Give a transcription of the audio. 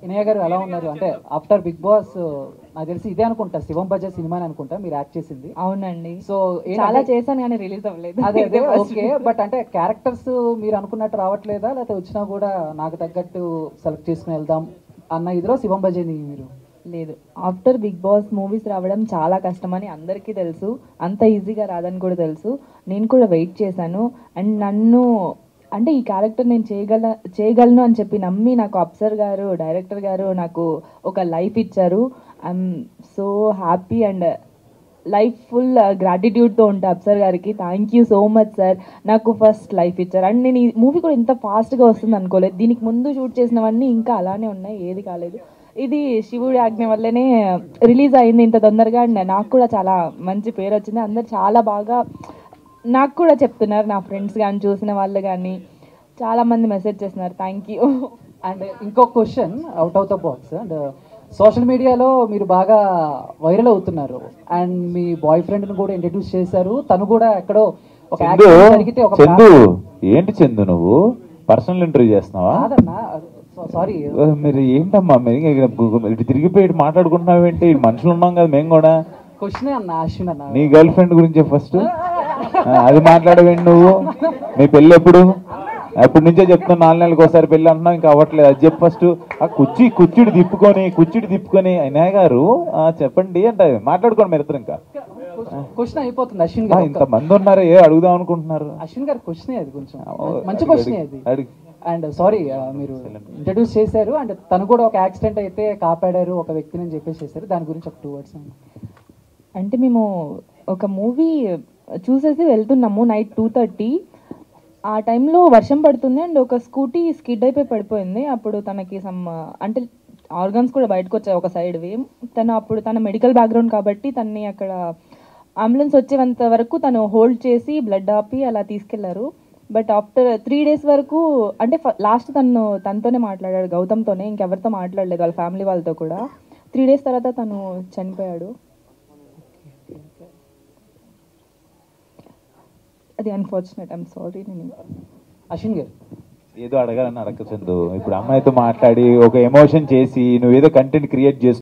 ఇనయ్య గారు ఎలా ఉన్నారు? అంటే ఆఫ్టర్ బిగ్ బాస్ నాకు తెలిసి ఇదే అనుకుంటా, శివం బజాజ్ సినిమా అనుకుంటా మీరు యాక్ట్ చేసింది. అవునండి. సో చాలా చేశాను కానీ రిలీజ్ అవ్వలేదు. అదే ఓకే, బట్ అంటే క్యారెక్టర్స్ మీరు అనుకున్నట్టు రావట్లేదా, లేకపోతే వచ్చినా కూడా నాకు తగ్గట్టు సెలెక్ట్ చేసుకుని వెళ్దాం అన్న ఇదిలో శివం బజాజ్ మీరు? లేదు, ఆఫ్టర్ బిగ్ బాస్ మూవీస్ రావడం చాలా కష్టమని అందరికీ తెలుసు, అంత ఈజీగా రాదని కూడా తెలుసు. నేను కూడా వెయిట్ చేశాను. అండ్ నన్ను అంటే ఈ క్యారెక్టర్ నేను చేయగలను అని చెప్పి నమ్మి నాకు అప్సర్ గారు, డైరెక్టర్ గారు నాకు ఒక లైఫ్ ఇచ్చారు. I'm so happy and life full గ్రాటిట్యూడ్తో ఉంటా అప్సర్ గారికి. Thank you so much sir, నాకు ఫస్ట్ లైఫ్ ఇచ్చారు. అండ్ నేను ఈ మూవీ కూడా ఇంత ఫాస్ట్గా వస్తుంది అనుకోలేదు. దీనికి ముందు షూట్ చేసినవన్నీ ఇంకా అలానే ఉన్నాయి, ఏది కాలేదు. ఇది శివుడి ఆజ్ఞ వల్లనే రిలీజ్ అయింది ఇంత తొందరగా. అండ్ నాకు కూడా చాలా మంచి పేరు వచ్చింది. అందరు చాలా బాగా నాకు కూడా చెప్తున్నారు, నా ఫ్రెండ్స్ కానీ చూసిన వాళ్ళు కానీ చాలామంది మెసేజ్ చేస్తున్నారు. Thank you. అండ్ ఇంకో question out of the box. And social మీడియాలో మీరు బాగా వైరల్ అవుతున్నారు అండ్ మీ బాయ్ ఫ్రెండ్ని కూడా ఇంట్రడ్యూస్ చేశారు. తను కూడా ఎక్కడో ఒక యాక్సిడెంట్ జరిగితే ఒక ఏంటి చందు నువ్వు పర్సనల్ ఇంటర్వ్యూ చేస్తున్నావా? కాదన్నా, సారీ. మీరు ఏంటమ్మా మీరు తిరిగిపోయి మాట్లాడుకుంటున్నావేంటి? మనుషులు ఉన్నాం కదా మేము కూడా. క్వశ్చనే అన్న అశ్విన్ అన్న, నీ గర్ల్ ఫ్రెండ్ గురించి ఫస్ట్ అది మాట్లాడవేంటి నువ్వు? మీ పెళ్ళి ఎప్పుడు? ఎప్పటి నుంచో చెప్తున్నా, 4 నెలలకు ఒకసారి పెళ్ళి అంటున్నావు, ఇంకా అవ్వట్లేదు. అది చెప్పు ఫస్ట్. ఆ కుర్చీడు తిప్పుకొని అయినా గారు చెప్పండి అంటే మాట్లాడుకోండి మీరు ఇద్దరు. ఇంకా క్వశ్చన్ అయిపోతుంది అశ్విన్ గారు. ఇంతమంది ఉన్నారు, ఏ అడుగుదాం అనుకుంటున్నారు? అశ్విన్ గారు క్వశ్చన్ అది కొంచెం మంచి క్వశ్చన్ అది. అండ్ సారీ, మీరు ఇంట్రడ్యూస్ చేశారు అండ్ తను కూడా ఒక యాక్సిడెంట్ అయితే కాపాడారు ఒక వ్యక్తిని అని చెప్పేసి చేశారు. దాని గురించి ఒక 2 words. అంటే మేము ఒక మూవీ చూసేసి వెళ్తున్నాము నైట్ 2:30. ఆ టైంలో వర్షం పడుతుంది అండ్ ఒక స్కూటీ స్కిడ్ అయిపోయి పడిపోయింది. అప్పుడు తనకి అంటే ఆర్గన్స్ కూడా బయటకు వచ్చాయి ఒక సైడ్ వే. అప్పుడు తన మెడికల్ బ్యాక్గ్రౌండ్ కాబట్టి తనని అక్కడ అంబులెన్స్ వచ్చేంత వరకు తను హోల్డ్ చేసి బ్లడ్ ఆపి అలా తీసుకెళ్లారు. బట్ ఆఫ్టర్ 3 days వరకు అంటే లాస్ట్ తనతోనే మాట్లాడాడు, గౌతమ్తోనే, ఇంకెవరితో మాట్లాడలేదు, వాళ్ళ ఫ్యామిలీ వాళ్ళతో కూడా. 3 days తర్వాత తను చనిపోయాడు. అది అన్ఫార్చునేట్, ఐఎమ్ సారీ. నేను అశ్విన్ గారు ఏదో అడగాలని అడగ చందు. ఇప్పుడు అమ్మాయితో మాట్లాడి ఒక ఎమోషన్ చేసి నువ్వేదో కంటెంట్ క్రియేట్ చేసి